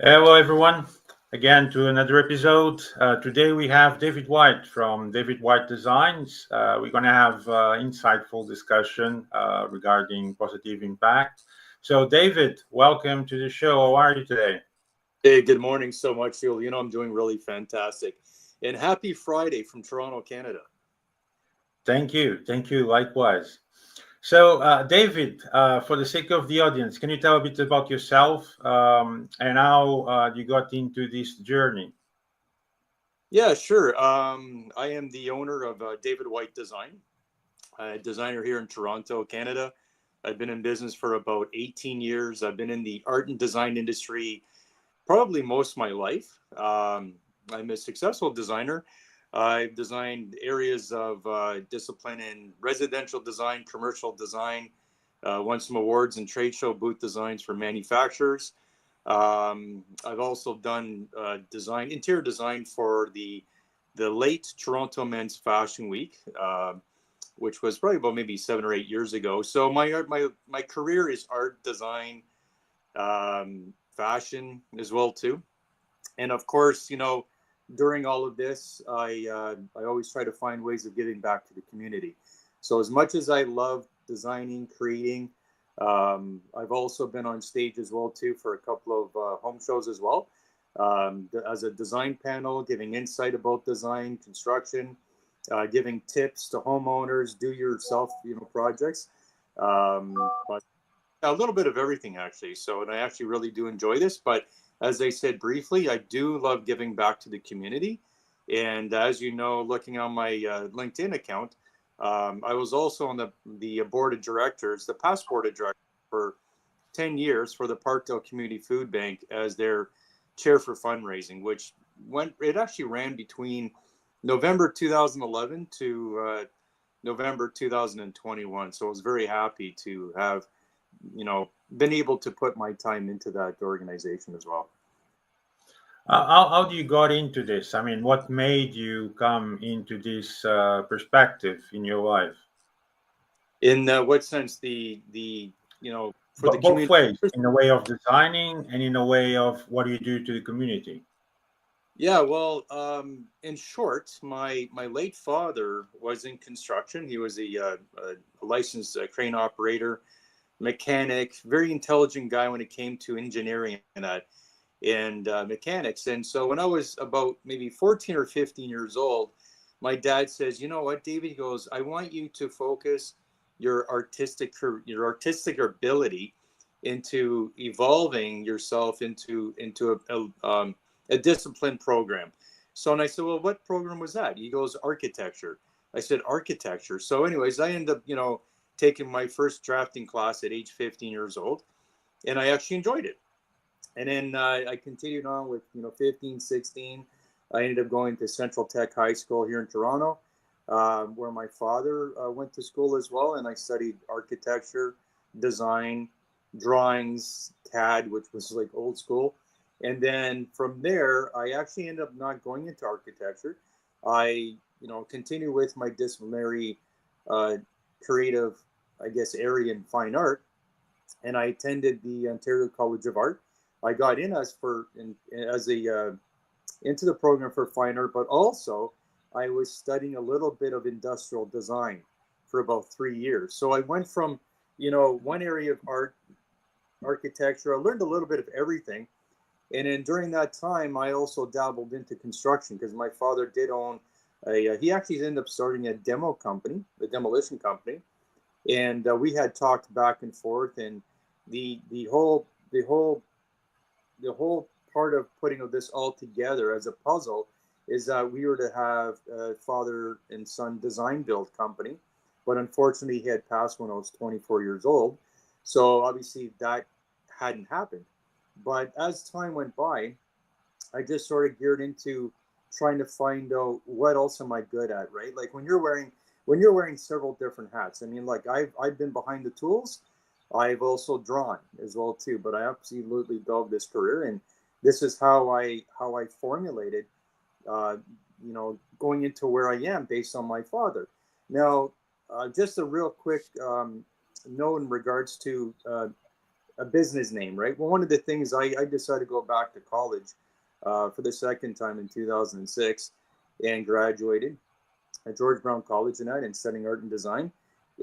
Hello, everyone. Again, to another episode. Today we have David White from David White Designs. We're going to have insightful discussion regarding positive impact. So, David, welcome to the show. How are you today? Hey, good morning so much, Julio. I'm doing really fantastic. And happy Friday from Toronto, Canada. Thank you. Thank you. Likewise. So, David, for the sake of the audience, can you tell a bit about yourself and how you got into this journey? Yeah, sure. I am the owner of David White Design, a designer here in Toronto, Canada. I've been in business for about 18 years. I've been in the art and design industry probably most of my life. I'm a successful designer. I've designed areas of discipline in residential design, commercial design, won some awards and trade show booth designs for manufacturers. I've also done interior design for the late Toronto Men's Fashion Week, which was probably about maybe 7 or 8 years ago. So my career is art, design, fashion as well too. And of course, during all of this, I always try to find ways of giving back to the community. So as much as I love designing, creating, I've also been on stage as well too for a couple of home shows as well, as a design panel, giving insight about design, construction, giving tips to homeowners, do yourself, projects. But a little bit of everything actually. So, and I actually really do enjoy this. But as I said briefly, I do love giving back to the community. And as you know, looking on my LinkedIn account, I was also on the board of directors, the past board of directors for 10 years for the Parkdale Community Food Bank as their chair for fundraising, which it actually ran between November 2011 to November 2021. So I was very happy to have been able to put my time into that organization as well. How do you got into this? I mean, what made you come into this perspective in your life? In what sense? For the Both community? ways, in a way of designing and in a way of what do you do to the community? Yeah, well, in short, my late father was in construction. He was a licensed crane operator, mechanic, very intelligent guy when it came to engineering and mechanics. And so when I was about maybe 14 or 15 years old, my dad says, "You know what, David?" He goes, "I want you to focus your artistic ability into evolving yourself into a disciplined program." So, and I said, "Well, what program was that?" He goes, "Architecture." I said, "Architecture." So anyways, I ended up, taking my first drafting class at age 15 years old, and I actually enjoyed it. And then I continued on with 15, 16. I ended up going to Central Tech High School here in Toronto, where my father went to school as well, and I studied architecture, design, drawings, CAD, which was like old school. And then from there, I actually ended up not going into architecture. I continued with my disciplinary uh, creative, I guess, area in fine art, and I attended the Ontario College of Art. I got in as a into the program for fine art, but also I was studying a little bit of industrial design for about 3 years. So I went from one area of art, architecture. I learned a little bit of everything, and then during that time, I also dabbled into construction because my father did own he actually ended up starting a demolition company, and we had talked back and forth, and the whole part of putting this all together as a puzzle is that we were to have a father and son design build company, but unfortunately he had passed when I was 24 years old, so obviously that hadn't happened. But as time went by, I just sort of geared into trying to find out what else am I good at, right? Like when you're wearing several different hats. I mean, like I've been behind the tools. I've also drawn as well too, but I absolutely love this career, and this is how I formulated, going into where I am based on my father. Now, just a real quick note in regards to a business name, right? Well, one of the things I decided to go back to college for the second time in 2006 and graduated at George Brown College in studying art and design.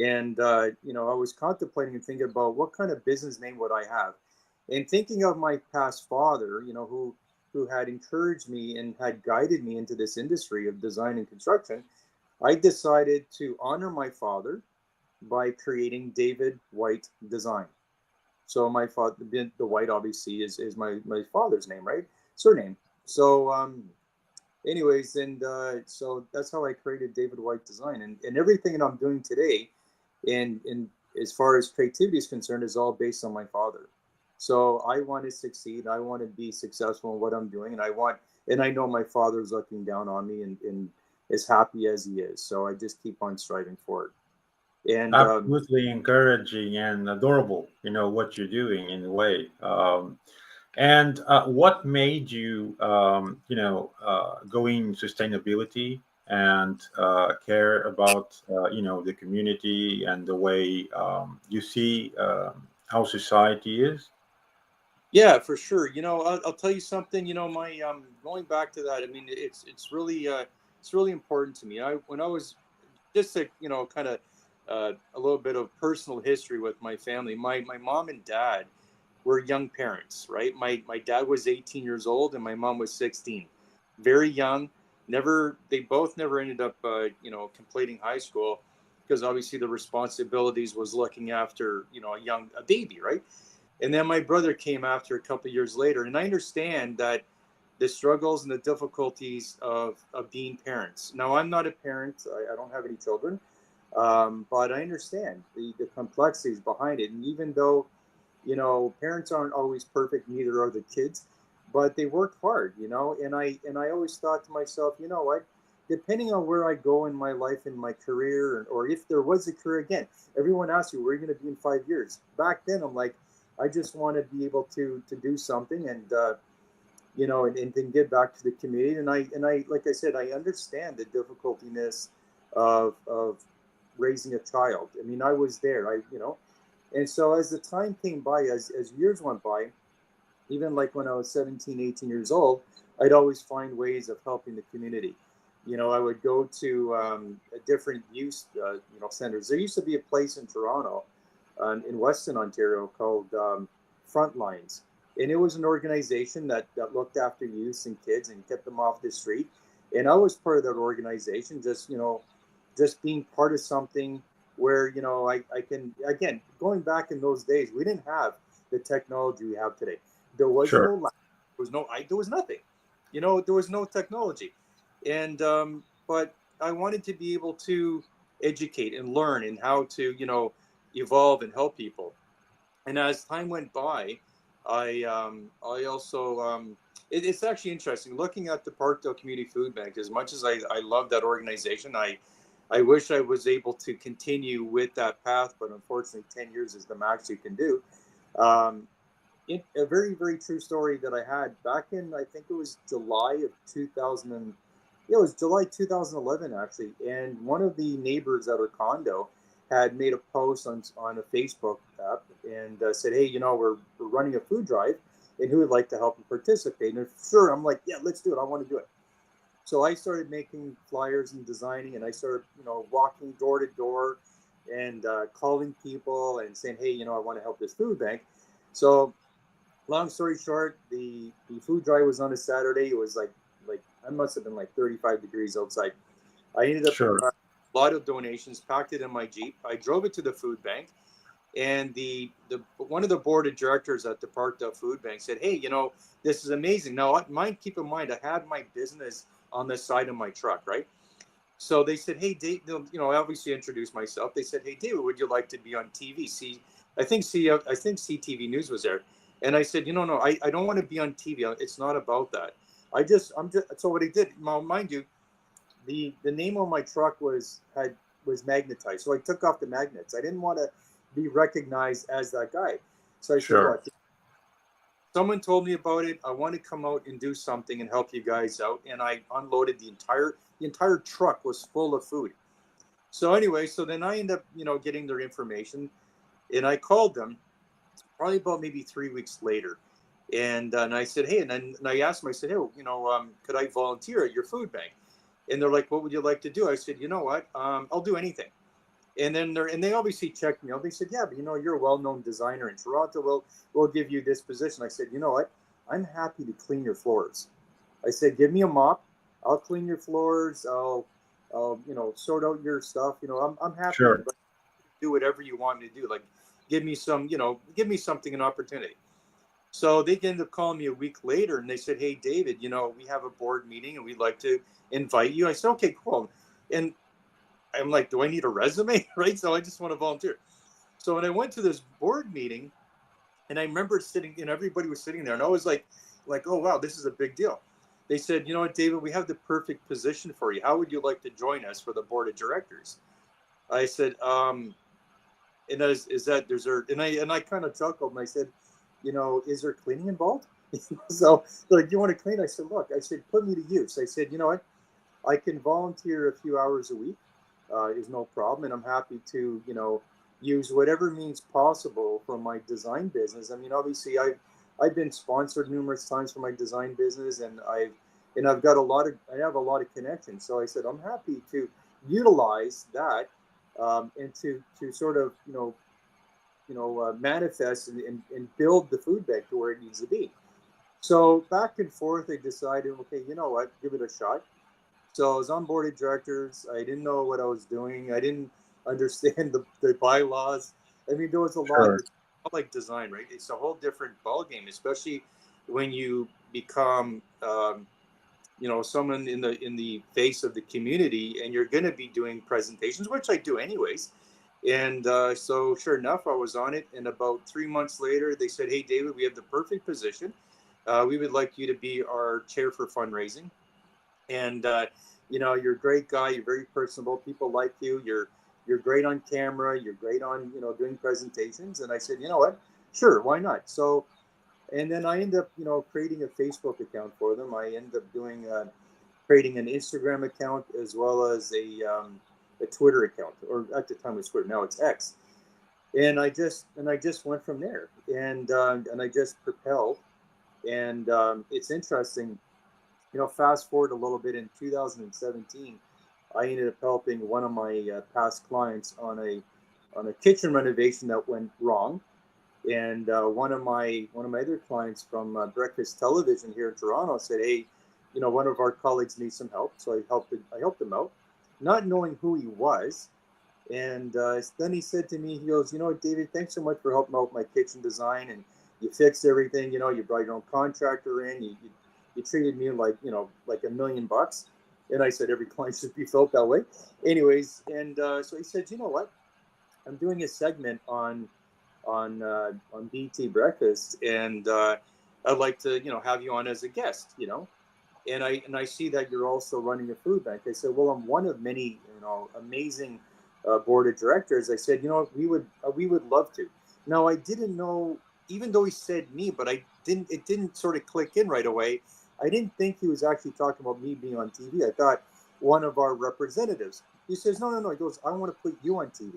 And, I was contemplating and thinking about what kind of business name would I have? And thinking of my past father, who had encouraged me and had guided me into this industry of design and construction, I decided to honor my father by creating David White Design. So my father, the White obviously is my father's name, right? Surname. So, anyways, and so that's how I created David White Design, and everything that I'm doing today, and as far as creativity is concerned, is all based on my father. So I want to succeed. I want to be successful in what I'm doing, and I know my father's looking down on me and as happy as he is. So I just keep on striving for it. And Absolutely encouraging and adorable, what you're doing in a way. And what made you, go in sustainability and care about, the community and the way you see how society is? yeah, for sure. I'll tell you something. My going back to that. I mean, it's really important to me. When I was just to kind of a little bit of personal history with my family. My mom and dad were young parents, right? My dad was 18 years old and my mom was 16, very young. They both never ended up completing high school because obviously the responsibilities was looking after a baby, right? And then my brother came after a couple of years later, and I understand that the struggles and the difficulties of being parents. Now, I'm not a parent. I don't have any children, but I understand the complexities behind it. And even though, parents aren't always perfect, neither are the kids, but they work hard, and I always thought to myself, what, depending on where I go in my life, in my career, or if there was a career again, everyone asks you, where are you going to be in 5 years? Back then, I'm like, I just want to be able to do something and, and then give back to the community. And I, like I said, I understand the difficultiness of raising a child. I mean, I was there, and so as the time came by, as years went by, even like when I was 17, 18 years old, I'd always find ways of helping the community. I would go to different youth, centers. There used to be a place in Toronto, in Western Ontario called Frontlines. And it was an organization that looked after youth and kids and kept them off the street. And I was part of that organization, just being part of something where, I can, again, going back in those days, we didn't have the technology we have today. There was Sure. no, there was nothing, there was no technology. And, but I wanted to be able to educate and learn and how to, evolve and help people. And as time went by, I also it's actually interesting looking at the Parkdale Community Food Bank. As much as I love that organization, I wish I was able to continue with that path, but unfortunately, 10 years is the max you can do. Um, a very, very true story that I had back in, I think it was July of 2000. Yeah, it was July 2011 actually. And one of the neighbors at our condo had made a post on a Facebook app and said, hey, we're running a food drive and who would like to help and participate? And sure, I'm like, yeah, let's do it. I want to do it. So I started making flyers and designing, and I started, walking door to door and calling people and saying, hey, I want to help this food bank. So long story short, the food drive was on a Saturday. It was like I must have been like 35 degrees outside. I ended up Sure. a lot of donations, packed it in my Jeep. I drove it to the food bank, and the one of the board of directors at the Parkdale Food Bank said, hey, this is amazing. Now, keep in mind, I had my business on the side of my truck, right? So they said, hey, Dave, I obviously introduced myself. They said, hey, David, would you like to be on TV? I think CTV News was there. And I said, no, I don't want to be on TV. It's not about that. So what I did, mind you, the name on my truck was magnetized. So I took off the magnets. I didn't want to be recognized as that guy. So I said, Sure. what? Someone told me about it. I want to come out and do something and help you guys out. And I unloaded the entire truck was full of food. So anyway, so then I end up, getting their information, and I called them, probably about maybe 3 weeks later. And I said, hey, and I asked them, I said, hey, could I volunteer at your food bank? And they're like, what would you like to do? I said, you know what? I'll do anything. And then they obviously checked me out. They said, yeah, but you're a well-known designer in Toronto. We'll give you this position. I said, you know what? I'm happy to clean your floors. I said, give me a mop. I'll clean your floors. I'll sort out your stuff. I'm happy Sure. to do whatever you want me to do. Like, give me something, an opportunity. So they ended up calling me a week later and they said, hey, David, we have a board meeting and we'd like to invite you. I said, okay, cool. And I'm like, do I need a resume? Right. So I just want to volunteer. So when I went to this board meeting and I remember sitting, everybody was sitting there and I was like, oh, wow, this is a big deal. They said, you know what, David, we have the perfect position for you. How would you like to join us for the board of directors? I said, and I kind of chuckled and I said, is there cleaning involved? So they're like, you want to clean? I said, look, put me to use. I said, you know what? I can volunteer a few hours a week. Is no problem. And I'm happy to, use whatever means possible for my design business. I mean, obviously I've been sponsored numerous times for my design business and I have a lot of connections. So I said, I'm happy to utilize that and to sort of, manifest and build the food bank to where it needs to be. So back and forth, I decided, okay, you know what, give it a shot. So I was on board of directors. I didn't know what I was doing. I didn't understand the bylaws. I mean, there was a lot. Sure. It's not like design, right? It's a whole different ballgame, especially when you become, someone in the face of the community, and you're going to be doing presentations, which I do anyways. And so, sure enough, I was on it. And about 3 months later, they said, "Hey, David, we have the perfect position. We would like you to be our chair for fundraising." And you're a great guy. You're very personable. People like you. You're great on camera. You're great on doing presentations. And I said, you know what? Sure, why not? So, and then I ended up creating a Facebook account for them. I ended up doing creating an Instagram account as well as a Twitter account, or at the time it was Twitter. Now it's X. And I just went from there, and I just propelled. And it's interesting. Fast forward a little bit, in 2017, I ended up helping one of my past clients on a kitchen renovation that went wrong, and one of my other clients from Breakfast Television here in Toronto said, "Hey, one of our colleagues needs some help," so I helped him out, not knowing who he was. And then he said to me, he goes, David, thanks so much for helping out my kitchen design, and you fixed everything. You brought your own contractor in. You treated me like like $1 million. And I said, every client should be felt that way. Anyways, and so he said, you know what? I'm doing a segment on BT Breakfast, and I'd like to have you on as a guest. And I see that you're also running a food bank. I said, well, I'm one of many amazing board of directors. I said, we would love to. Now I didn't know, even though he said me, but it didn't sort of click in right away. I didn't think he was actually talking about me being on TV. I thought one of our representatives. He says, no. He goes, I want to put you on TV.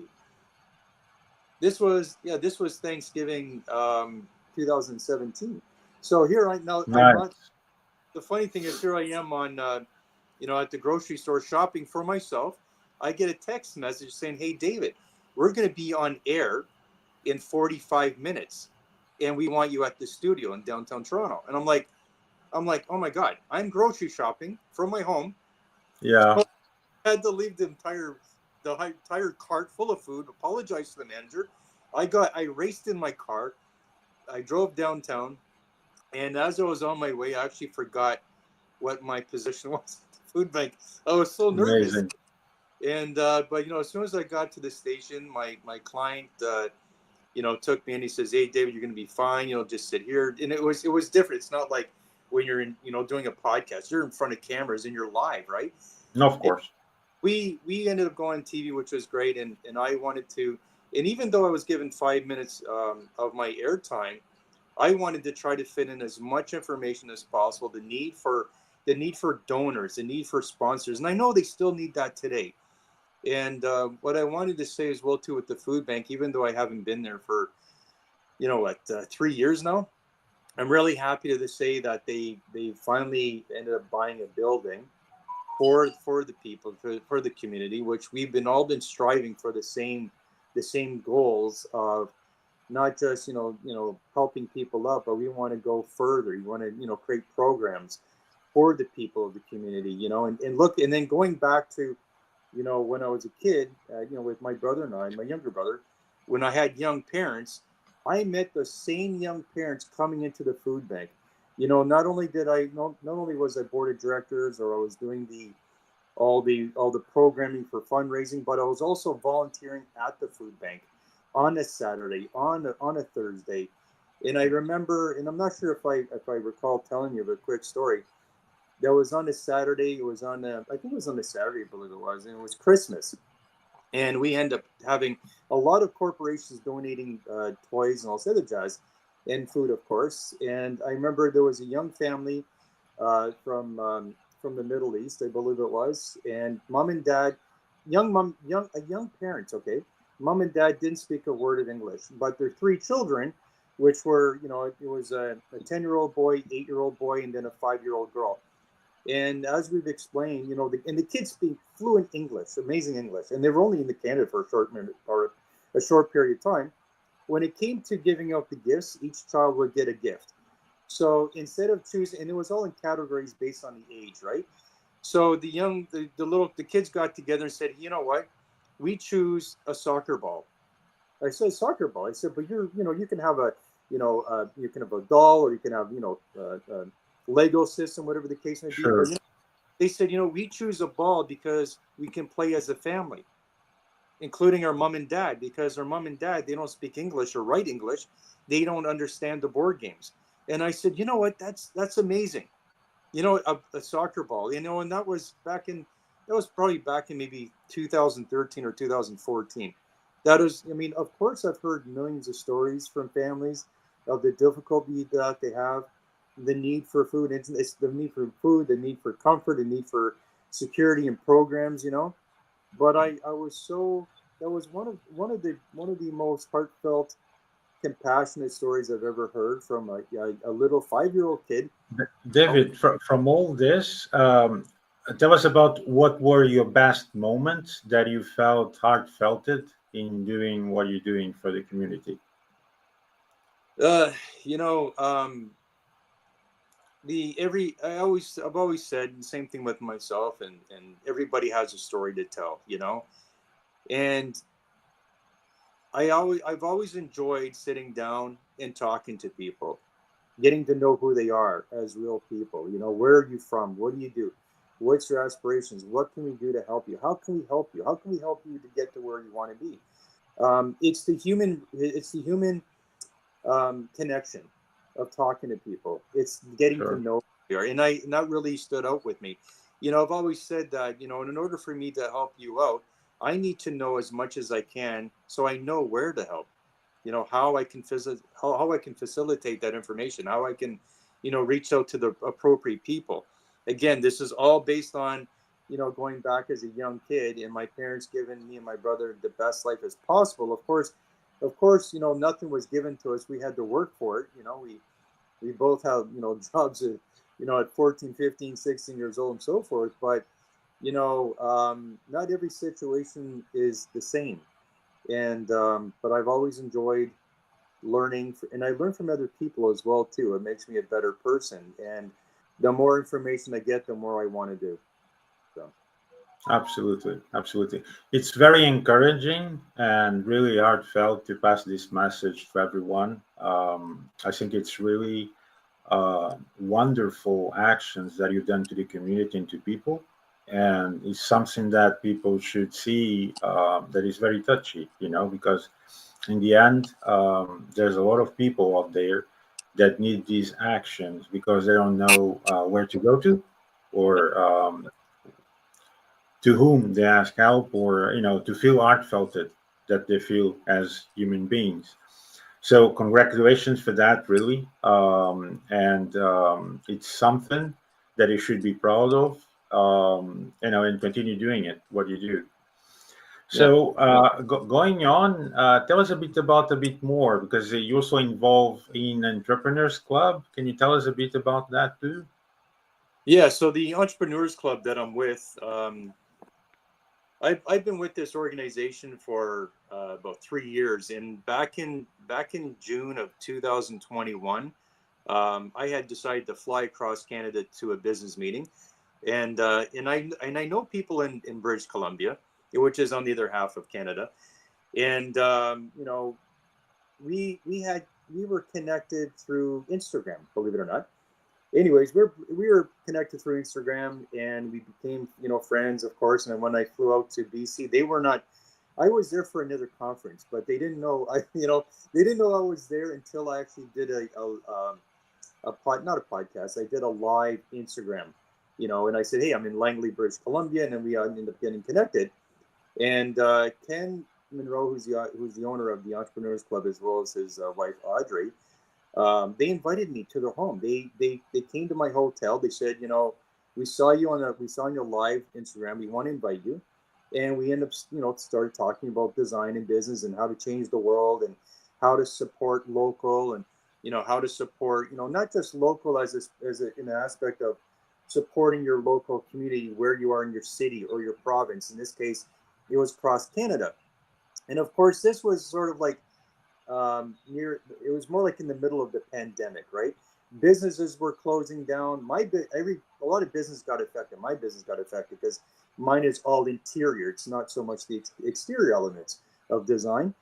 This was Thanksgiving 2017. So here Nice. the funny thing is, here I am on at the grocery store shopping for myself. I get a text message saying, "Hey, David, we're going to be on air in 45 minutes, and we want you at the studio in downtown Toronto." And I'm like, oh my God, I'm grocery shopping from my home. Yeah. So I had to leave the entire cart full of food, apologize to the manager. I raced in my car. I drove downtown, and as I was on my way, I actually forgot what my position was at the food bank. I was so nervous. Amazing. And but as soon as I got to the station, my client took me in. He says, "Hey, David, you're going to be fine. Just sit here." And it was different. It's not like when you're in doing a podcast. You're in front of cameras and you're live, right? No, of course. And we ended up going on TV, which was great. And I wanted to, and even though I was given 5 minutes of my airtime, I wanted to try to fit in as much information as possible. The need for donors, the need for sponsors, and I know they still need that today. And what I wanted to say as well too with the food bank, even though I haven't been there for 3 years now. I'm really happy to say that they finally ended up buying a building for the people, for the community, which we've all been striving for the same goals of not just helping people out, but we want to go further. We want to create programs for the people of the community, and look, and then going back to when I was a kid, with my brother and I, my younger brother, when I had young parents, I met the same young parents coming into the food bank. Not only was I board of directors, or I was doing all the programming for fundraising, but I was also volunteering at the food bank on a Saturday, on a Thursday. And I remember, and I'm not sure if I recall telling you a quick story. That was on a Saturday. It was on I think it was on a Saturday, I believe it was, and it was Christmas. And we end up having a lot of corporations donating toys and all this other jazz, and food, of course. And I remember there was a young family from the Middle East, I believe it was, and mom and dad, young parents. Okay, mom and dad didn't speak a word of English, but their 3 children, which were it was a 10-year-old boy, 8-year-old boy, and then a 5-year-old girl. And as we've explained, the kids speak fluent English, amazing English, and they were only in Canada for a short period of time. When it came to giving out the gifts, each child would get a gift. So instead of choosing, and it was all in categories based on the age, right? So the kids got together and said, you know what, we choose a soccer ball. I said soccer ball. I said, but you can have you can have a doll, or you can have Lego system, whatever the case may be. Sure. But, they said, we choose a ball because we can play as a family, including our mom and dad, because our mom and dad, they don't speak English or write English. They don't understand the board games. And I said, you know what, that's amazing. A soccer ball, and that was probably back in maybe 2013 or 2014. That was, of course, I've heard millions of stories from families of the difficulty that they have, the need for food. It's the need for food, the need for comfort, the need for security and programs, But that was one of the most heartfelt, compassionate stories I've ever heard from a little 5-year-old kid. David, from all this, tell us about what were your best moments that you felt heartfelt in doing what you're doing for the community. I've always said the same thing with myself, and everybody has a story to tell, and I've always enjoyed sitting down and talking to people, getting to know who they are as real people. Where are you from? What do you do? What's your aspirations? What can we do to help you? How can we help you? How can we help you to get to where you want to be? It's the human connection of talking to people. It's getting Sure. to know who they are. And that really stood out with me. I've always said that, in order for me to help you out, I need to know as much as I can, so I know where to help. How I can facilitate that information, how I can, reach out to the appropriate people. Again, this is all based on, going back as a young kid, and my parents giving me and my brother the best life as possible. Of course, nothing was given to us. We had to work for it. We both have, jobs at 14, 15, 16 years old and so forth. But, not every situation is the same. And, but I've always enjoyed learning, and I learn from other people as well, too. It makes me a better person. And the more information I get, the more I want to do. So. Absolutely. It's very encouraging and really heartfelt to pass this message to everyone. I think it's really wonderful actions that you've done to the community and to people. And it's something that people should see that is very touchy, because in the end, there's a lot of people out there that need these actions because they don't know where to go to, or to whom they ask help, or to feel heartfelt that they feel as human beings. So congratulations for that, really. And it's something that you should be proud of, and continue doing it, what you do. Yeah. So going on, tell us a bit more because you also involved in Entrepreneurs Club. Can you tell us a bit about that too? Yeah. So the Entrepreneurs Club that I'm with, I've been with this organization for about 3 years, and back in June of 2021, I had decided to fly across Canada to a business meeting, and I know people in British Columbia, which is on the other half of Canada, and we were connected through Instagram, believe it or not. Anyways, we were connected through Instagram, and we became friends, of course. And then when I flew out to BC, they were not. I was there for another conference, but they didn't know. They didn't know I was there until I actually did not a podcast. I did a live Instagram, and I said, hey, I'm in Langley, British Columbia, and then we ended up getting connected. And Ken Monroe, who's the owner of the Entrepreneurs Club, as well as his wife Audrey, they invited me to their home. They came to my hotel. They said, we saw on your live Instagram. We want to invite you, and we end up started talking about design and business and how to change the world and how to support local and how to support not just local as an aspect of supporting your local community where you are in your city or your province. In this case, it was across Canada, and of course this was sort of like it was more like in the middle of the pandemic, right? Businesses were closing down. A lot of business got affected. My business got affected because mine is all interior. It's not so much the exterior elements of design.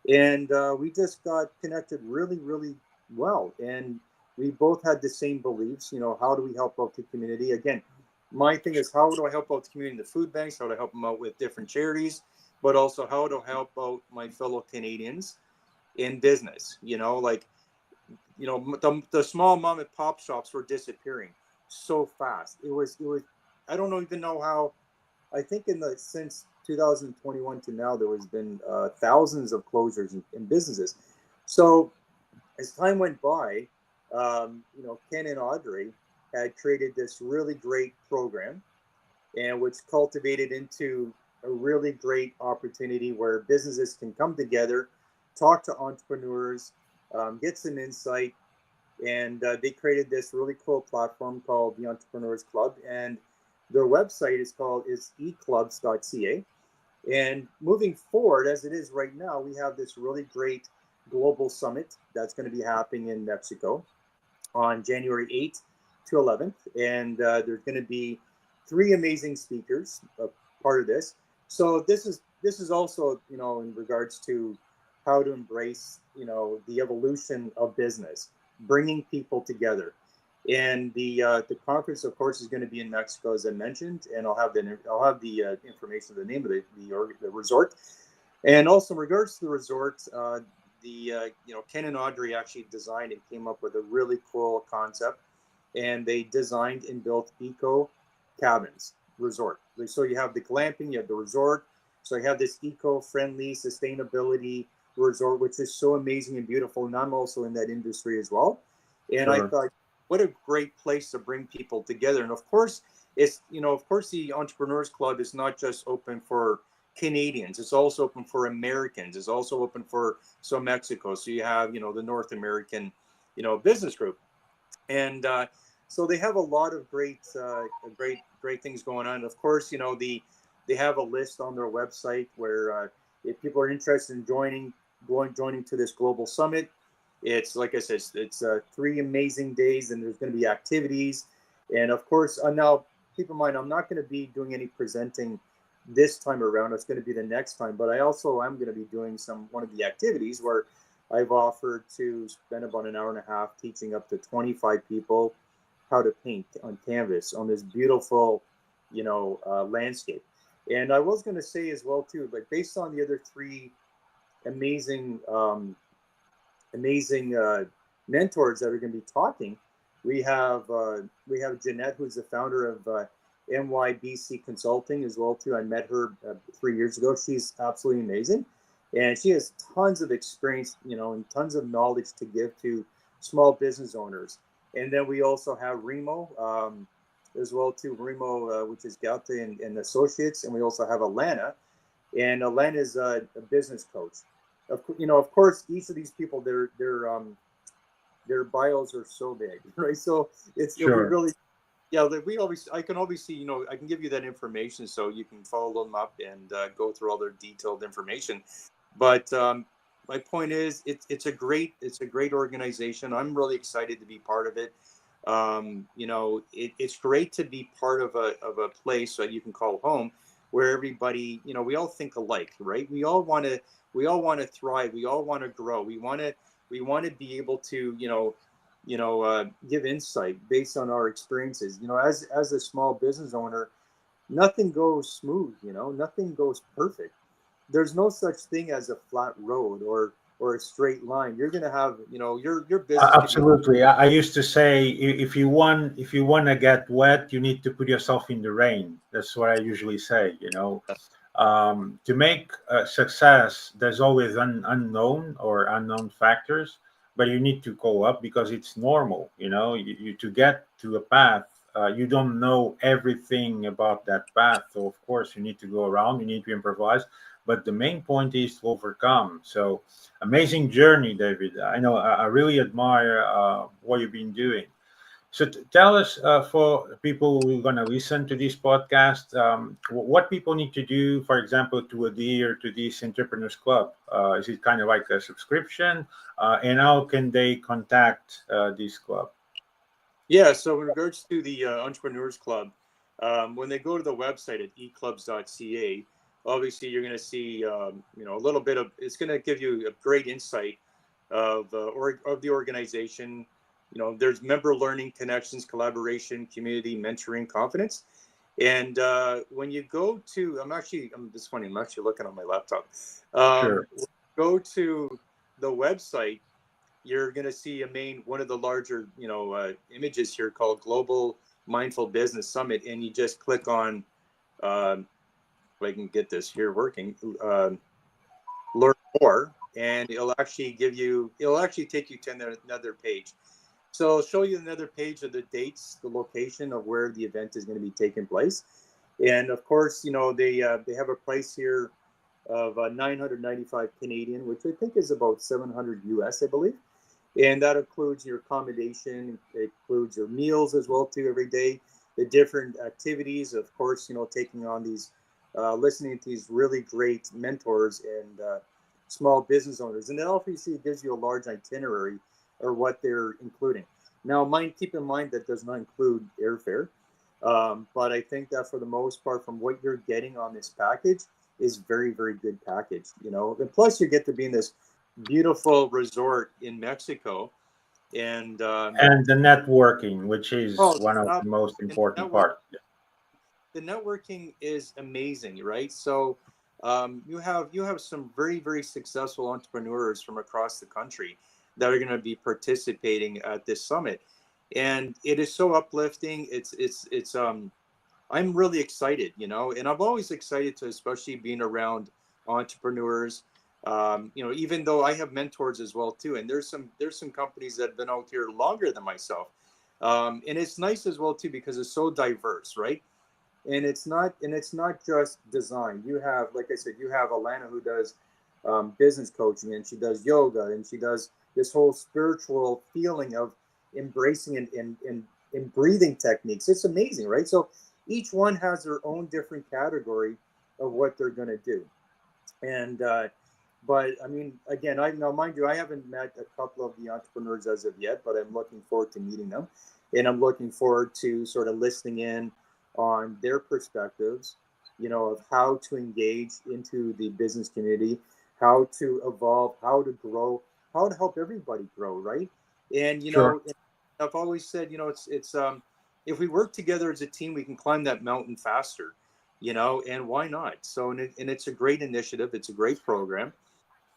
And we just got connected really, really well. And we both had the same beliefs. How do we help out the community? Again, my thing is, how do I help out the community in the food banks? How do I help them out with different charities? But also, how to help out my fellow Canadians in business. The small mom and pop shops were disappearing so fast. It was I don't even know how. I think since 2021 to now, there has been thousands of closures in businesses. So as time went by, Ken and Audrey had created this really great program, and which cultivated into a really great opportunity where businesses can come together, talk to entrepreneurs, get some insight, and they created this really cool platform called the Entrepreneurs Club, and their website is eclubs.ca. And moving forward, as it is right now, we have this really great global summit that's going to be happening in Mexico on January 8th to 11th, and there's going to be three amazing speakers, part of this. So this is also in regards to how to embrace the evolution of business, bringing people together. And the conference, of course, is going to be in Mexico, as I mentioned, and I'll have the information of the name of the resort. And also in regards to the resort, Ken and Audrey actually designed and came up with a really cool concept, and they designed and built eco cabins resort. So you have the glamping, you have the resort. So you have this eco-friendly sustainability resort, which is so amazing and beautiful. And I'm also in that industry as well. And I thought, what a great place to bring people together. And of course, the Entrepreneurs Club is not just open for Canadians. It's also open for Americans. It's also open for Mexico. So you have, the North American, business group. And so they have a lot of great things going on. And of course, they have a list on their website where if people are interested in joining to this global summit, it's like I said, it's 3 amazing days, and there's going to be activities. And of course, now keep in mind, I'm not going to be doing any presenting this time around. It's going to be the next time. But I also am going to be doing one of the activities where I've offered to spend about an hour and a half teaching up to 25 people how to paint on canvas on this beautiful, landscape. And I was going to say as well too, like based on the other 3 amazing mentors that are going to be talking, we have Jeanette, who's the founder of NYBC Consulting as well too. I met her 3 years ago. She's absolutely amazing, and she has tons of experience, and tons of knowledge to give to small business owners. And then we also have Remo as well too, Remo, which is Gaute and Associates, and we also have Alana. and Len is a business coach. Of course, each of these people, their bios are so big, right? So it'll be Sure. really, yeah. I can obviously, I can give you that information so you can follow them up and go through all their detailed information. But my point is, it's a great organization. I'm really excited to be part of it. It's great to be part of a place that you can call home, where everybody, we all think alike, right? We all want to thrive. We all want to grow. We want to be able to, give insight based on our experiences. As a small business owner, nothing goes smooth. Nothing goes perfect. There's no such thing as a flat road or a straight line. You're going to have, your business can be. Absolutely. I used to say, if you want to get wet, you need to put yourself in the rain. That's what I usually say. To make success, there's always unknown factors, but you need to go up because it's normal. You to get to a path, you don't know everything about that path. So of course you need to go around, you need to improvise, but the main point is to overcome. So amazing journey, David. I know I really admire what you've been doing. So tell us, for people who are going to listen to this podcast, what people need to do, for example, to adhere to this Entrepreneurs Club. Is it kind of like a subscription? And how can they contact this club? Yeah, so in regards to the Entrepreneurs Club, when they go to the website at eclubs.ca, obviously you're going to see, a little bit of, it's going to give you a great insight of the organization. There's member learning, connections, collaboration, community, mentoring, confidence. And when you go to, it's funny, I'm actually looking on my laptop. Sure. Go to the website, you're going to see one of the larger, images here called Global Mindful Business Summit. And you just click on, if I can get this here working, learn more, and it'll actually take you to another page. So I'll show you another page of the dates, the location of where the event is going to be taking place. And of course, they have a price here of 995 Canadian, which I think is about 700 US, I believe. And that includes your accommodation, it includes your meals as well too every day, the different activities, of course, taking on these, listening to these really great mentors and small business owners. And then obviously it gives you a large itinerary or what they're including. Now, keep in mind that does not include airfare. But I think that for the most part, from what you're getting on this package is very, very good package, and plus you get to be in this beautiful resort in Mexico. And The networking, which is one of the most important parts. The networking is amazing, right? So you have some very, very successful entrepreneurs from across the country that are going to be participating at this summit, and it is so uplifting. It's I'm really excited, and I'm always excited to, especially being around entrepreneurs. Even though I have mentors as well too, and there's some companies that have been out here longer than myself, and it's nice as well too because it's so diverse, right? And it's not just design. You have, like I said, you have Alana who does business coaching, and she does yoga, and she does this whole spiritual feeling of embracing and breathing techniques. It's amazing, right? So each one has their own different category of what they're going to do. And but I mean, again, now mind you, I haven't met a couple of the entrepreneurs as of yet, but I'm looking forward to meeting them, and I'm looking forward to sort of listening in on their perspectives, of how to engage into the business community, how to evolve, how to grow, how to help everybody grow, right? And Sure. I've always said, it's if we work together as a team, we can climb that mountain faster, and why not? So, and it's a great initiative. It's a great program.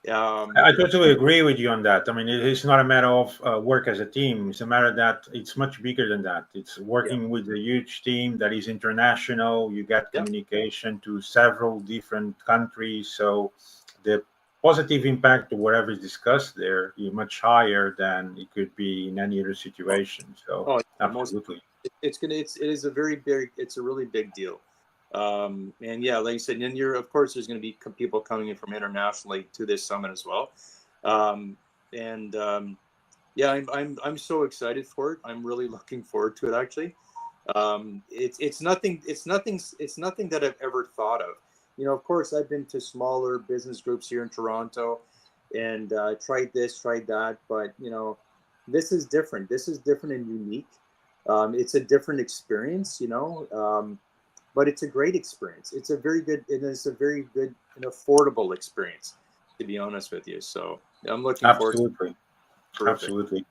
I totally agree with you on that. I mean, it's not a matter of work as a team. It's a matter that it's much bigger than that. It's Yeah, working with a huge team that is international. You get yeah, communication to several different countries. So the positive impact of whatever is discussed there is much higher than it could be in any other situation. So oh, most absolutely. it is a very big, it's a really big deal. And yeah, like I said, and of course, there's going to be people coming in from internationally to this summit as well. And yeah, I'm so excited for it. I'm really looking forward to it, actually. It's nothing that I've ever thought of. Of course, I've been to smaller business groups here in Toronto, and tried this, tried that, but this is different. This is different and unique. It's a different experience, but it's a great experience. It's a very good and affordable experience, to be honest with you. So I'm looking forward to it. Absolutely. Terrific. Absolutely.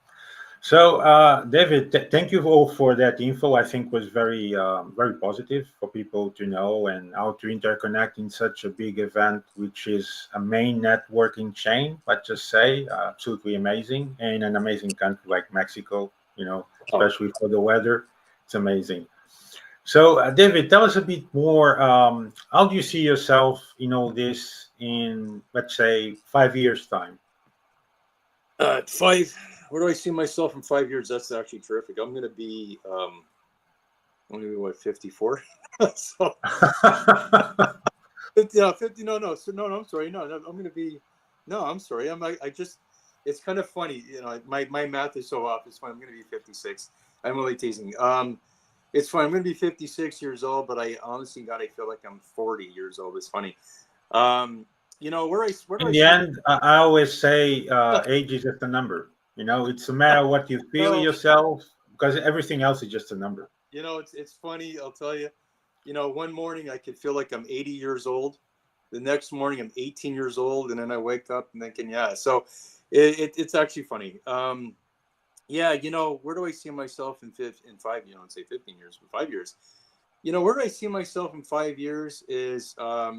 So, David, thank you all for that info. I think was very positive for people to know and how to interconnect in such a big event, which is a main networking chain. Let's just say, absolutely amazing, in an amazing country like Mexico. Especially for the weather, it's amazing. So, David, tell us a bit more. How do you see yourself in all this in, let's say, 5 years' time? Where do I see myself in 5 years? That's actually terrific. I'm going to be, what, 54? So, 50, no, so no, I'm sorry. No, I'm going to be, no, I'm sorry. I just, it's kind of funny. My math is so off. It's fine. I'm going to be 56. I'm only teasing. It's fine. I'm going to be 56 years old, but I honestly, God, I feel like I'm 40 years old. It's funny. Where do In I the see end, I always say age is just a number. It's a matter of what you feel well, yourself, because everything else is just a number. it's funny. I'll tell you. One morning I could feel like I'm 80 years old. The next morning I'm 18 years old, and then I wake up and thinking, yeah. So it's actually funny. Yeah, where do I see myself in 5? I'd say 15 years, but 5 years. Where do I see myself in 5 years is a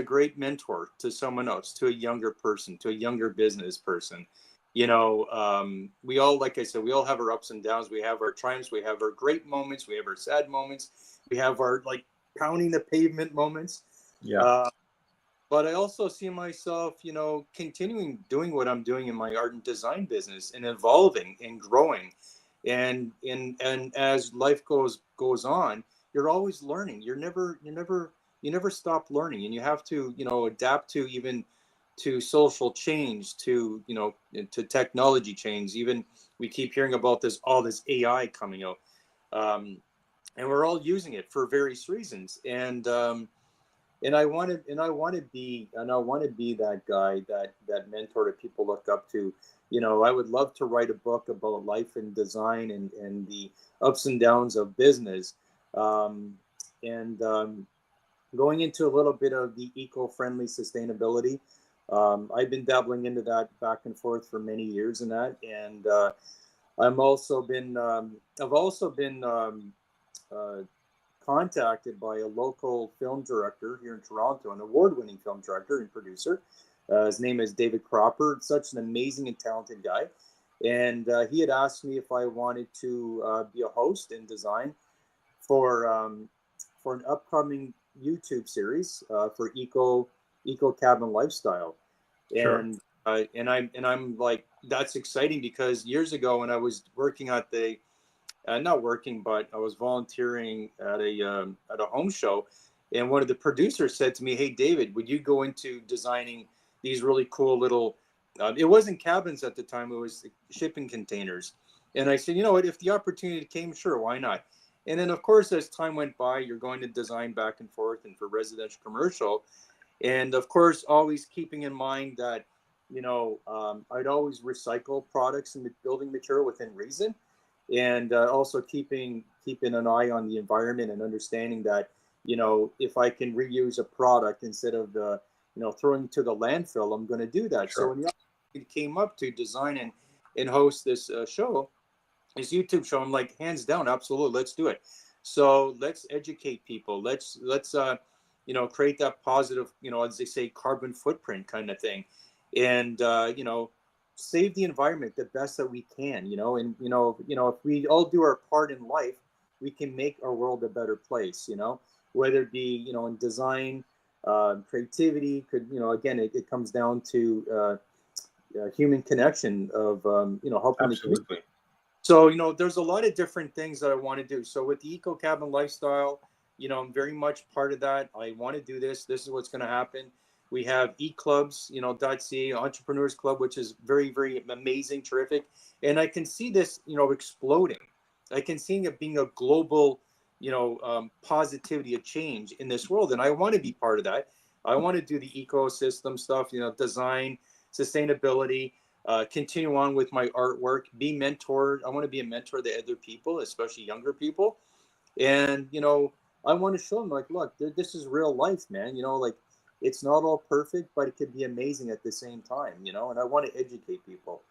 great mentor to someone else, to a younger person, to a younger business person. We all, like I said, we all have our ups and downs. We have our triumphs. We have our great moments. We have our sad moments. We have our pounding the pavement moments. Yeah, But I also see myself, continuing doing what I'm doing in my art and design business and evolving and growing. And as life goes on, you're always learning. You never stop learning, and you have to, adapt to even to social change, to technology change. Even we keep hearing about all this AI coming out, and we're all using it for various reasons. And I want to be that guy, that mentor that people look up to. I would love to write a book about life and design and the ups and downs of business, and going into a little bit of the eco-friendly sustainability. I've been dabbling into that back and forth for many years in that, and I've also been contacted by a local film director here in Toronto, an award-winning film director and producer. His name is David Cropper. Such an amazing and talented guy. And he had asked me if I wanted to be a host and design for an upcoming YouTube series for eco cabin lifestyle. sure. And I'm like, that's exciting, because years ago when I was working at the not working, but I was volunteering at a home show, and one of the producers said to me, "Hey, David, would you go into designing these really cool little?" It wasn't cabins at the time; it was shipping containers. And I said, "You know what? If the opportunity came, sure, why not?" And then, of course, as time went by, you're going to design back and forth, and for residential, commercial, and of course, always keeping in mind that I'd always recycle products and building material within reason. And also keeping an eye on the environment and understanding that if I can reuse a product instead of throwing to the landfill, I'm going to do that. So Sure. when it came up to design and host this this YouTube show, I'm like, hands down, absolutely, let's do it. So let's educate people. Let's create that positive, as they say, carbon footprint kind of thing, and save the environment the best that we can, and if we all do our part in life, we can make our world a better place, whether it be, in design, creativity, again, it comes down to human connection of, helping the community. Absolutely. So, there's a lot of different things that I want to do. So with the eco cabin lifestyle, I'm very much part of that. I want to do this. This is what's going to happen. We have eClubs, .ca, Entrepreneurs Club, which is very, very amazing, terrific. And I can see this, exploding. I can see it being a global, positivity, a change in this world. And I want to be part of that. I want to do the ecosystem stuff, design, sustainability, continue on with my artwork, be mentored. I want to be a mentor to other people, especially younger people. And, I want to show them, like, look, this is real life, man. It's not all perfect, but it could be amazing at the same time, and I want to educate people.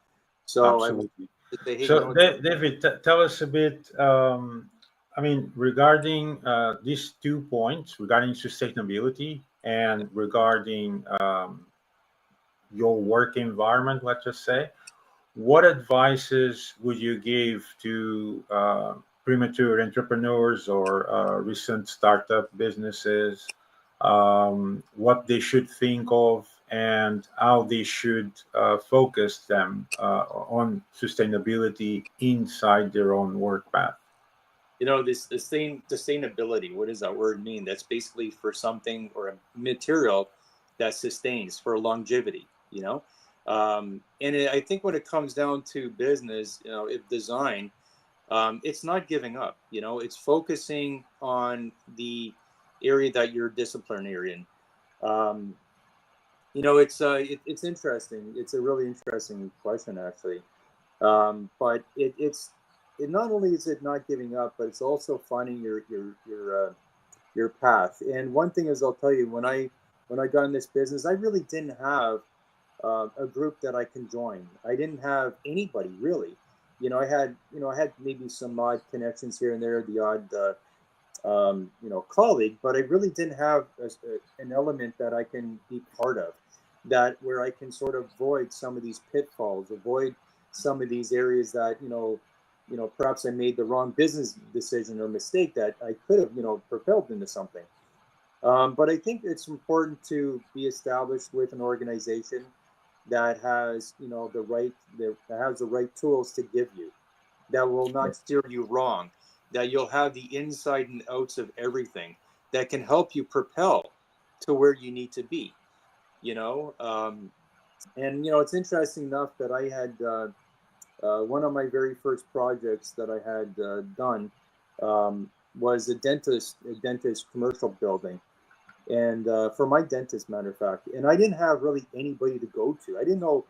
So I want Absolutely. to say, hey, So, David, tell us a bit. Regarding these 2 points, regarding sustainability and regarding your work environment, let's just say, what advices would you give to premature entrepreneurs or recent startup businesses, what they should think of and how they should focus them on sustainability inside their own work path? this thing, sustainability, what does that word mean? That's basically for something or a material that sustains for longevity, I think when it comes down to business, if design, it's not giving up, it's focusing on the area that you're disciplinary in. um, it's interesting. It's a really interesting question, actually. But it not only is it not giving up, but it's also finding your path. And one thing is, I'll tell you, when I got in this business, I really didn't have a group that I can join. I didn't have anybody really. I had maybe some odd connections here and there, the odd colleague, but I really didn't have an element that I can be part of, that where I can sort of avoid some of these pitfalls, avoid some of these areas that perhaps I made the wrong business decision or mistake that I could have propelled into something. But I think it's important to be established with an organization that has that has the right tools to give you, that will not steer you wrong, that you'll have the inside and outs of everything that can help you propel to where you need to be. You know, and it's interesting enough that I had one of my very first projects that I had done was a dentist commercial building, and for my dentist, matter of fact, and I didn't have really anybody to go to. I didn't know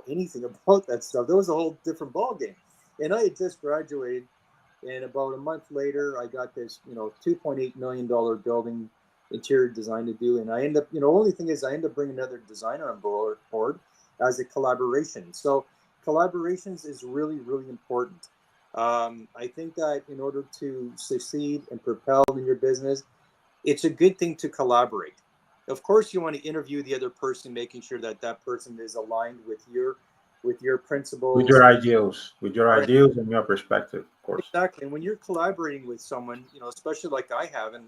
anything about that stuff. That was a whole different ballgame, and I had just graduated. And about a month later, I got this, $2.8 million building interior design to do. And I end up, only thing is I end up bringing another designer on board as a collaboration. So collaborations is really, really important. I think that in order to succeed and propel in your business, it's a good thing to collaborate. Of course, you want to interview the other person, making sure that that person is aligned with your With principles. your ideals, and your perspective, of course. Exactly. And when you're collaborating with someone, especially like I have, and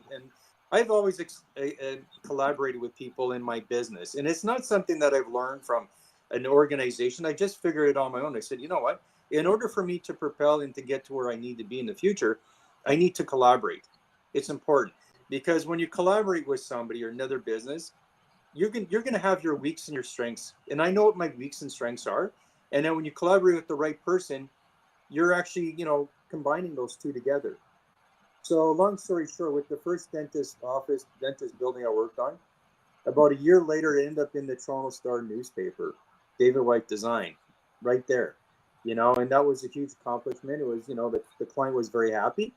I've always collaborated with people in my business. And it's not something that I've learned from an organization. I just figured it on my own. I said, you know what? In order for me to propel and to get to where I need to be in the future, I need to collaborate. It's important because when you collaborate with somebody or another business, you're going to have your weaks and your strengths. And I know what my weaks and strengths are. And then when you collaborate with the right person, you're actually, combining those two together. So long story short, with the first dentist building I worked on, about a year later, it ended up in the Toronto Star newspaper, David White Design, right there, and that was a huge accomplishment. It was, the client was very happy,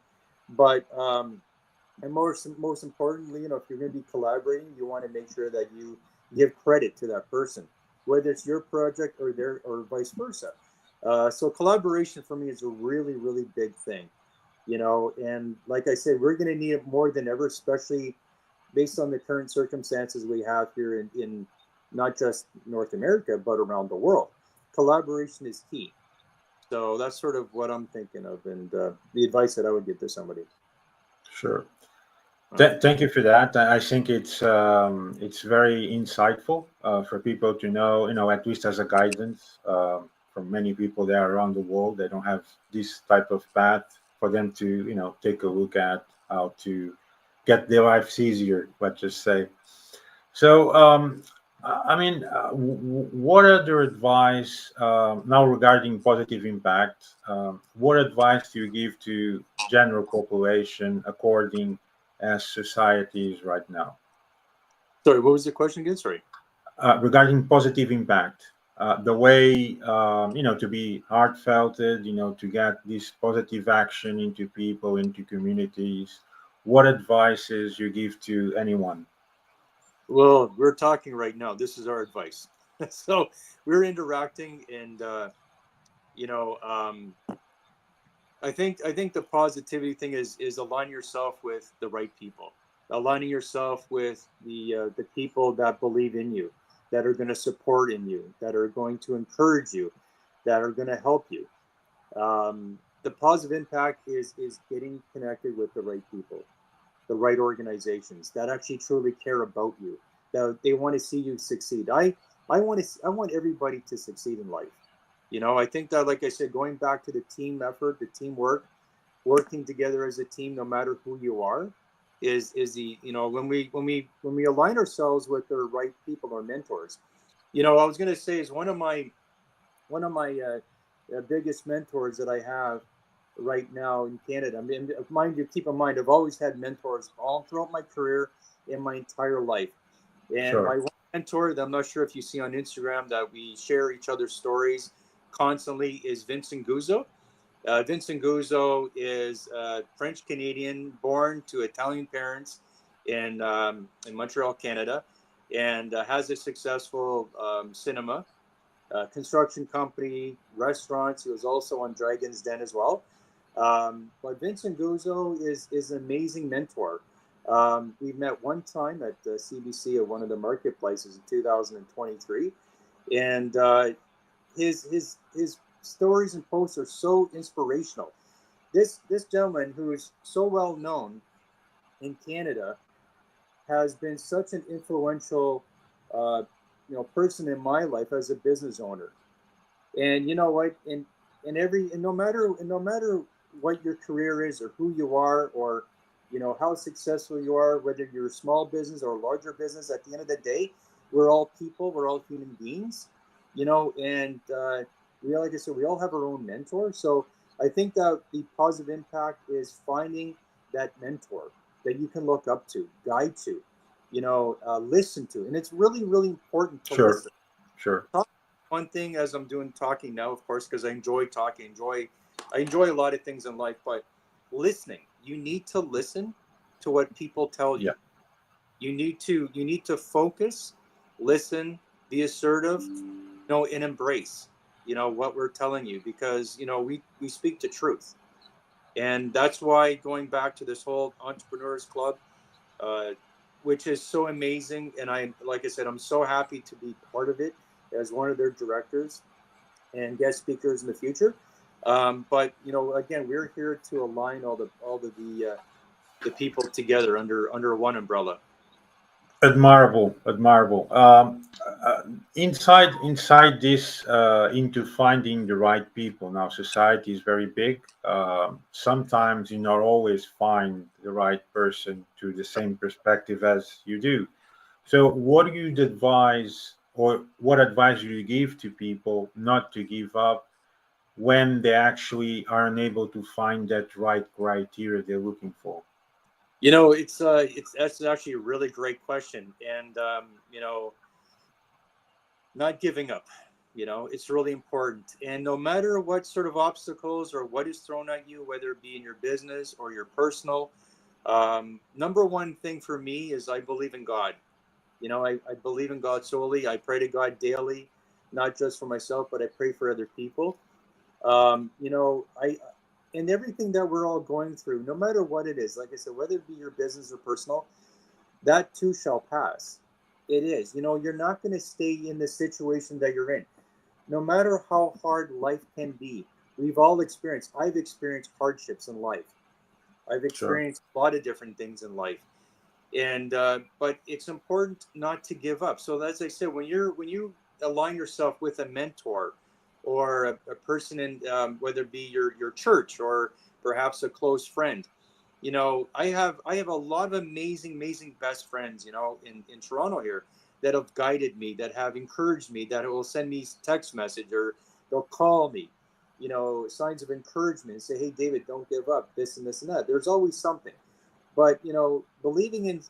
but, and most importantly, if you're going to be collaborating, you want to make sure that you give credit to that person, whether it's your project or or vice versa. So collaboration for me is a really, really big thing, and like I said, we're going to need it more than ever, especially based on the current circumstances we have here in not just North America, but around the world. Collaboration is key. So that's sort of what I'm thinking of, and the advice that I would give to somebody. Sure. Thank you for that. I think it's very insightful for people to know, at least as a guidance. For many people there around the world, they don't have this type of path for them to, take a look at how to get their lives easier, let's just say. So, what other advice now regarding positive impact? What advice do you give to general population according as society is right now? Sorry, what was the question again? Sorry. Regarding positive impact, the way to be heartfelted, to get this positive action into people, into communities. What advices you give to anyone? Well, we're talking right now. This is our advice. So we're interacting, and you know, I think the positivity thing is align yourself with the right people, aligning yourself with the people that believe in you, that are going to support in you, that are going to encourage you, that are going to help you. The positive impact is getting connected with the right people, the right organizations that actually truly care about you, that they want to see you succeed. I want everybody to succeed in life. I think that, like I said, going back to the team effort, the teamwork, working together as a team, no matter who you are, is the when we align ourselves with the right people or mentors. I was going to say is one of my biggest mentors that I have right now in Canada. I mean, mind you, keep in mind, I've always had mentors all throughout my career in my entire life. And my Sure. one mentor that I'm not sure if you see on Instagram that we share each other's stories constantly is Vincent Guzzo. Vincent Guzzo is French Canadian, born to Italian parents in Montreal, Canada, and has a successful cinema construction company, restaurants. He was also on Dragon's Den as well. But Vincent Guzzo is an amazing mentor. We met one time at CBC at one of the marketplaces in 2023, and his stories and posts are so inspirational. This gentleman, who is so well known in Canada, has been such an influential person in my life as a business owner. And you know what? And no matter what your career is or who you are, or how successful you are, whether you're a small business or a larger business, at the end of the day, we're all people. We're all human beings. And we, like I said, we all have our own mentor. So I think that the positive impact is finding that mentor that you can look up to, guide to, listen to, and it's really, really important to Sure. listen. Sure. One thing, as I'm doing talking now, of course, because I enjoy talking, I enjoy a lot of things in life, but listening, you need to listen to what people tell Yeah. you. You need to focus, listen, be assertive, and embrace, what we're telling you, because we speak the truth. And that's why, going back to this whole entrepreneurs club, uh, which is so amazing. And like I said, I'm so happy to be part of it as one of their directors and guest speakers in the future. But again, we're here to align all the people together under one umbrella. Admirable, admirable. Uh, inside this, into finding the right people. Now, society is very big. Sometimes you not always find the right person to the same perspective as you do. So, what do you advise, or what advice do you give to people not to give up when they actually are unable to find that right criteria they're looking for? It's that's actually a really great question, and not giving up. It's really important. And no matter what sort of obstacles or what is thrown at you, whether it be in your business or your personal, number one thing for me is I believe in God. I believe in God solely. I pray to God daily, not just for myself, but I pray for other people. I and everything that we're all going through, no matter what it is, like I said, whether it be your business or personal, that too shall pass. It is. You're not going to stay in the situation that you're in, no matter how hard life can be. I've experienced hardships in life. I've Sure. experienced a lot of different things in life. And but it's important not to give up. So as I said, when you align yourself with a mentor or a person in, whether it be your church or perhaps a close friend, You know, I have a lot of amazing best friends, you know, in Toronto here, that have guided me, that have encouraged me, that will send me text message, or they'll call me, you know, signs of encouragement and say, hey David, don't give up, this and this and that. There's always something. But you know, believing,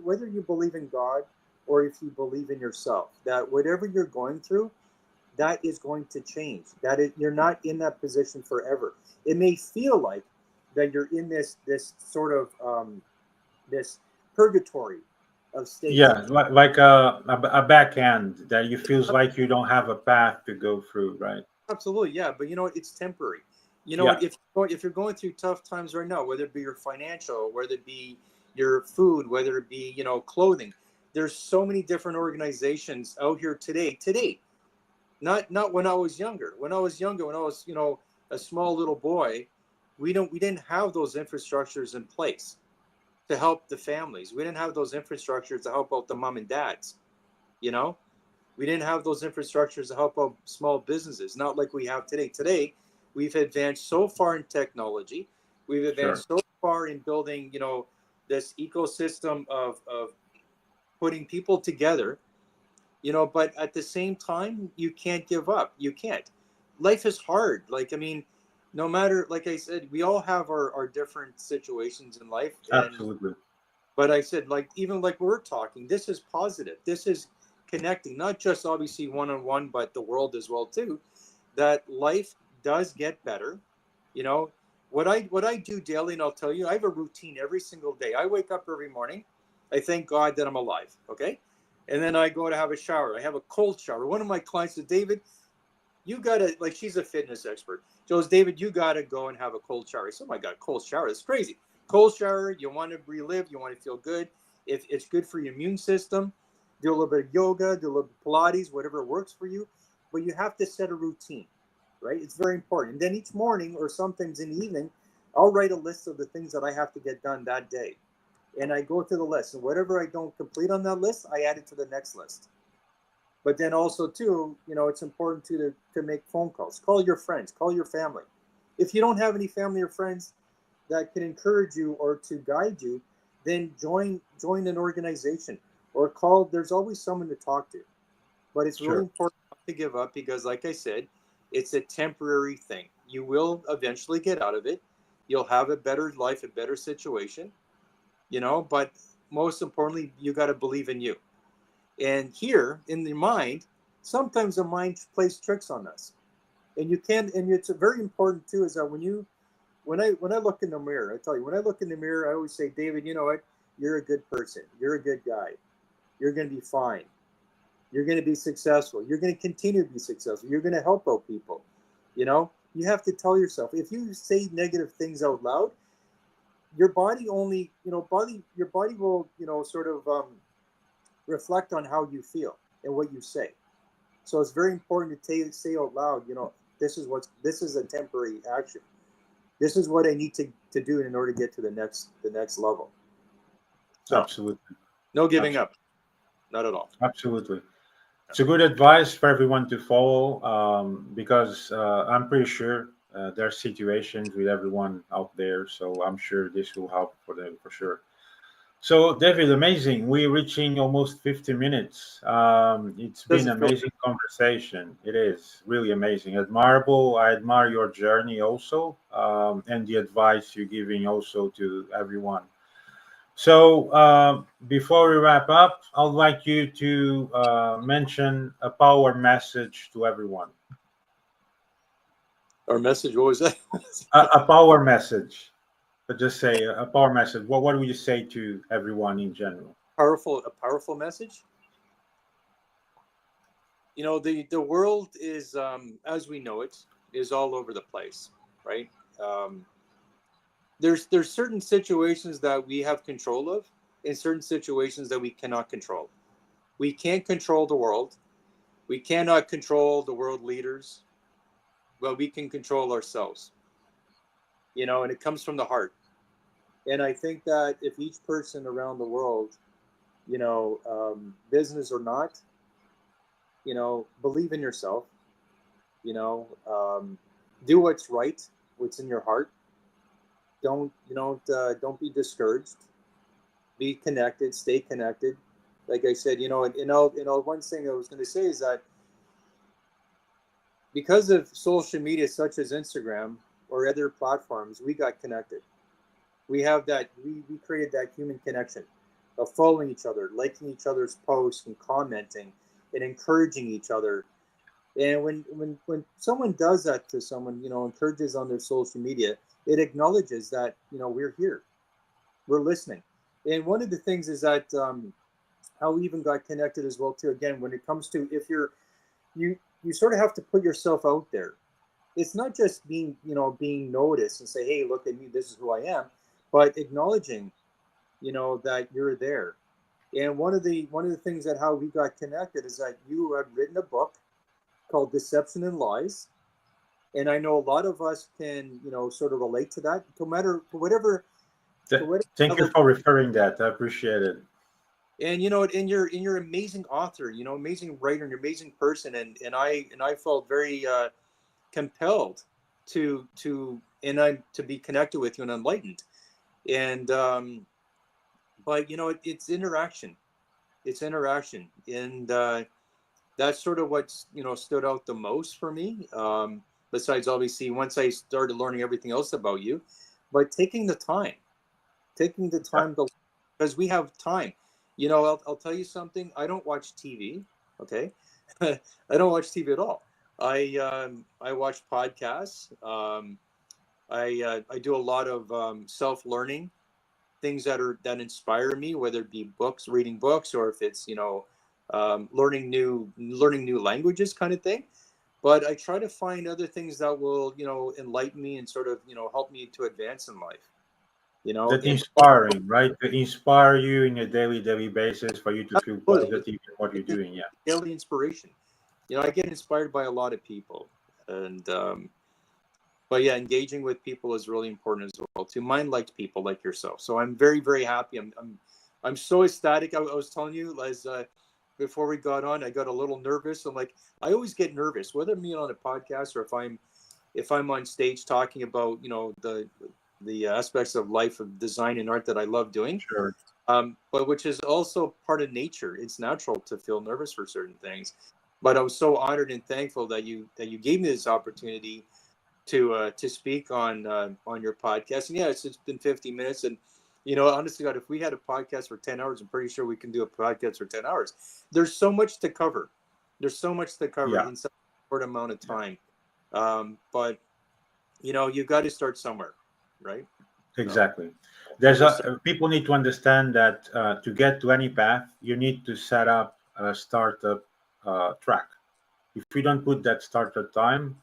whether you believe in God or if you believe in yourself, that whatever you're going through, that is going to change. You're not in that position forever. It may feel like that you're in this sort of this purgatory of states. Yeah, like a backhand that you feels like you don't have a path to go through, right? Absolutely, yeah. But you know, it's temporary. You know, Yeah, if you're going through tough times right now, whether it be your financial, whether it be your food, whether it be, you know, clothing, there's so many different organizations out here today. Today, not when I was younger. When I was younger, when I was, you know, a small little boy, we didn't have those infrastructures in place to help the families. We didn't have those infrastructures to help out the mom and dads. You know, we didn't have those infrastructures to help out small businesses, not like we have today. Today, we've advanced so far in technology. We've sure. advanced so far in building, you know, this ecosystem of putting people together, you know, but at the same time, you can't give up. You can't. Life is hard. Like, I mean, no matter, like I said, we all have our different situations in life. And, Absolutely. but I said, like, even like we're talking, this is positive. This is connecting, not just obviously one on one, but the world as well too. That life does get better. You know, what I do daily, and I'll tell you, I have a routine every single day. I wake up every morning. I thank God that I'm alive. Okay. And then I go to have a shower. I have a cold shower. One of my clients said, David, you gotta, like, she's a fitness expert. She goes, David, you gotta go and have a cold shower. I said, oh my God, cold shower, that's crazy. Cold shower, you want to relive, you want to feel good. If it's good for your immune system, do a little bit of yoga, do a little bit of Pilates, whatever works for you. But you have to set a routine, right? It's very important. And then each morning, or sometimes in the evening, I'll write a list of the things that I have to get done that day. And I go through the list. And whatever I don't complete on that list, I add it to the next list. But then also too, you know, it's important to make phone calls. Call your friends, call your family. If you don't have any family or friends that can encourage you or to guide you, then join an organization or call. There's always someone to talk to. But it's really Sure. important not to give up, because like I said, it's a temporary thing. You will eventually get out of it. You'll have a better life, a better situation, you know, but most importantly, you got to believe in you. And here in the mind, sometimes the mind plays tricks on us. And you can, and it's very important too, is that when I look in the mirror, I tell you, when I look in the mirror, I always say, David, you know what? You're a good person. You're a good guy. You're going to be fine. You're going to be successful. You're going to continue to be successful. You're going to help out people. You know, you have to tell yourself, if you say negative things out loud, your body only, you know, your body will, you know, sort of reflect on how you feel and what you say. So it's very important to say out loud, you know, this is a temporary action. This is what I need to do in order to get to the next level. So Absolutely. no giving Absolutely. up, not at all. Absolutely. It's a good advice for everyone to follow, because I'm pretty sure there are situations with everyone out there. So I'm sure this will help for them for sure. So, David, amazing. We're reaching almost 50 minutes. It's been Doesn't feel amazing conversation. It is really amazing, admirable. I admire your journey also, and the advice you're giving also to everyone. So, before we wrap up, I'd like you to mention a power message to everyone. our message. What was that? A power message. Just say a power message. What would you say to everyone in general? A powerful message. You know, the world is, as we know it, is all over the place, right? Um, there's certain situations that we have control of, and certain situations that we cannot control. We can't control the world. We cannot control the world leaders, but we can control ourselves. You know, and it comes from the heart. And I think that if each person around the world, you know, business or not, you know, believe in yourself. You know, do what's right, what's in your heart, don't be discouraged. Be connected, stay connected. Like I said, one thing I was going to say is that because of social media such as Instagram or other platforms, we got connected. We have that, we created that human connection of following each other, liking each other's posts and commenting and encouraging each other. And when someone does that to someone, encourages on their social media, it acknowledges that, we're here, we're listening. And one of the things is that how we even got connected as well too. Again, when it comes to, if you sort of have to put yourself out there. It's not just being noticed and say, hey, look at me, this is who I am, but acknowledging, that you're there. And one of the things that how we got connected is that you had written a book called Deception and Lies. And I know a lot of us can, sort of relate to that, no matter whatever. Thank you for referring that. I appreciate it. And you're an amazing author, amazing writer, and amazing person, and I felt very compelled to be connected with you and enlightened, and but it's interaction, and that's sort of what stood out the most for me. Besides, obviously, once I started learning everything else about you, but taking the time to, because we have time. I'll tell you something. I don't watch TV. Okay, I don't watch TV at all. I watch podcasts. I do a lot of self-learning things that inspire me, whether it be books, reading books, or if it's learning new languages, kind of thing. But I try to find other things that will enlighten me and sort of help me to advance in life. That's inspiring, right? To inspire you in a daily basis for you to feel positive in what you're doing. Yeah. Daily inspiration. I get inspired by a lot of people, and but yeah, engaging with people is really important as well. To mind-liked people like yourself. So I'm very, very happy. I'm so ecstatic. I was telling you, as before we got on, I got a little nervous. I'm like, I always get nervous, whether I'm on a podcast or if I'm on stage talking about the aspects of life, of design and art that I love doing. Sure. But which is also part of nature. It's natural to feel nervous for certain things. But I was so honored and thankful that you gave me this opportunity to speak on your podcast. And yeah, it's been 50 minutes. And honestly, God, if we had a podcast for 10 hours, I'm pretty sure we can do a podcast for 10 hours. There's so much to cover. In such a short amount of time. But you've got to start somewhere, right? Exactly. People need to understand that to get to any path, you need to set up a startup track. If you don't put that startup time,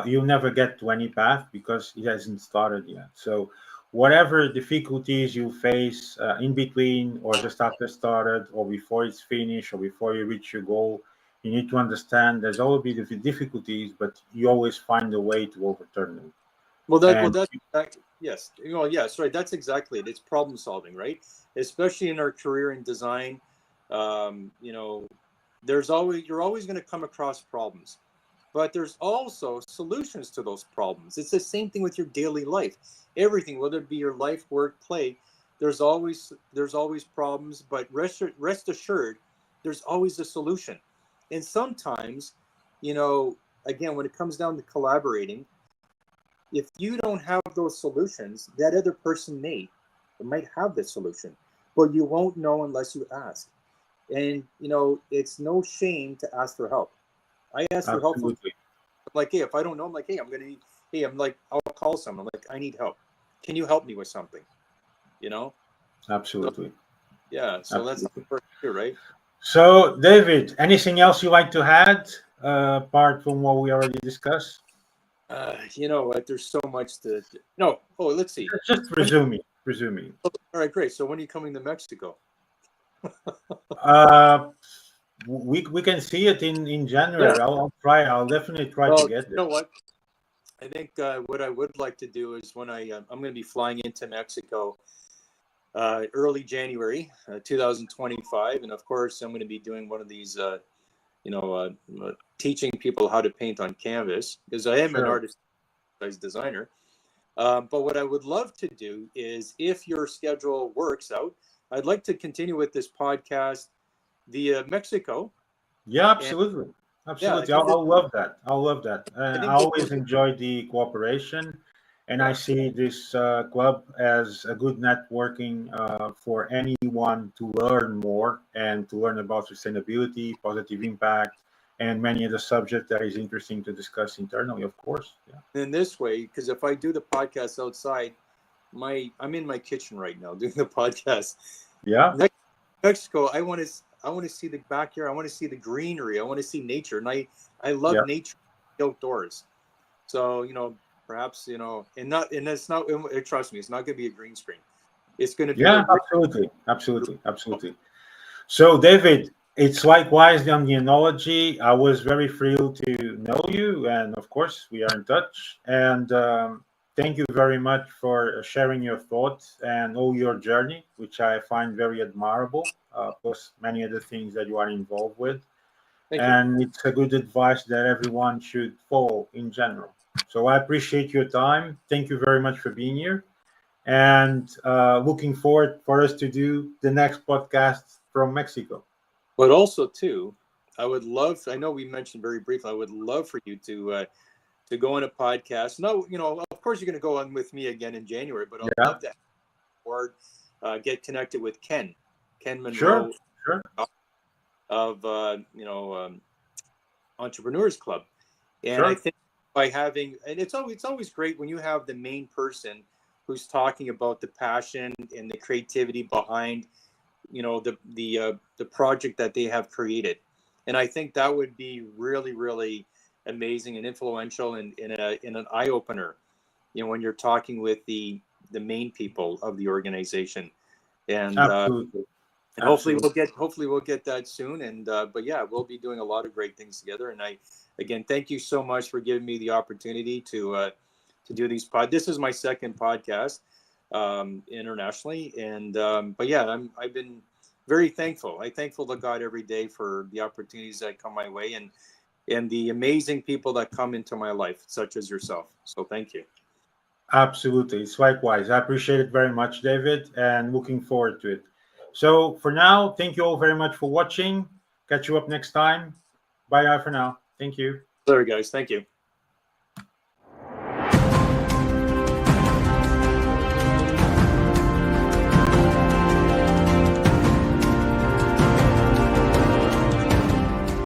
you'll never get to any path because it hasn't started yet. So whatever difficulties you face in between, or just after started, or before it's finished, or before you reach your goal, you need to understand there's always be the difficulties, but you always find a way to overturn them. Yes. Yes, right. That's exactly it. It's problem solving, right? Especially in our career in design. You're always going to come across problems, but there's also solutions to those problems. It's the same thing with your daily life. Everything, whether it be your life, work, play, there's always problems, but rest assured, there's always a solution. And sometimes, again, when it comes down to collaborating, if you don't have those solutions, that other person might have the solution, but you won't know unless you ask. And it's no shame to ask for help. I ask for help. I'm like, hey, if I don't know, I'm like, hey, I'll call someone. I'm like, I need help. Can you help me with something? Absolutely. So, yeah. So that's the first year, right? So, David, anything else you'd like to add apart from what we already discussed? There's so much to. No. Oh, let's see. Just resuming. All right, great. So when are you coming to Mexico? We can see it in January. Yeah. I'll definitely try to get there. You know what? I think what I would like to do is when I'm going to be flying into Mexico early January 2025, and of course I'm going to be doing one of these teaching people how to paint on canvas, because I am an artist designer. But what I would love to do is, if your schedule works out, I'd like to continue with this podcast via Mexico. Yeah, And absolutely. yeah, Absolutely. I'll love that. I'll love that. I I think this always enjoy the cooperation, and I yeah. see this club as a good networking for anyone to learn more and to learn about sustainability, positive impact, and many of the subjects that is interesting to discuss internally, of course. Yeah. In this way, because if I do the podcast outside, I'm in my kitchen right now doing the podcast. Yeah. Mexico, I want to see the backyard. I want to see the greenery. I want to see nature, and I love Yeah. nature outdoors. So perhaps and it's not. Trust me, it's not going to be a green screen. It's going to be Yeah. a real. Absolutely. Absolutely. Absolutely. So, David, it's likewise on the analogy. I was very thrilled to know you, and of course, we are in touch. And thank you very much for sharing your thoughts and all your journey, which I find very admirable, plus many other things that you are involved with. Thank you. And it's a good advice that everyone should follow in general. So, I appreciate your time. Thank you very much for being here, and looking forward for us to do the next podcast from Mexico. But also too, I would love. I know we mentioned very briefly. I would love for you to go on a podcast. No, of course you're going to go on with me again in January, but I'd Yeah, love to have or get connected with Ken sure, Monroe sure. of Entrepreneurs Club. And I Sure. think by having, and it's always great when you have the main person who's talking about the passion and the creativity behind the project that they have created. And I think that would be really, really amazing and influential and in an eye opener, when you're talking with the main people of the organization. And Absolutely. and Absolutely. hopefully we'll get that soon. And but yeah, we'll be doing a lot of great things together. And I again thank you so much for giving me the opportunity to do these This is my second podcast internationally, and but yeah, I've been very thankful. I'm thankful to God every day for the opportunities that come my way, and the amazing people that come into my life, such as yourself. So thank you. Absolutely. It's likewise. I appreciate it very much, David, and looking forward to it. So for now, thank you all very much for watching. Catch you up next time. Bye for now. Thank you. Sorry, guys. Thank you.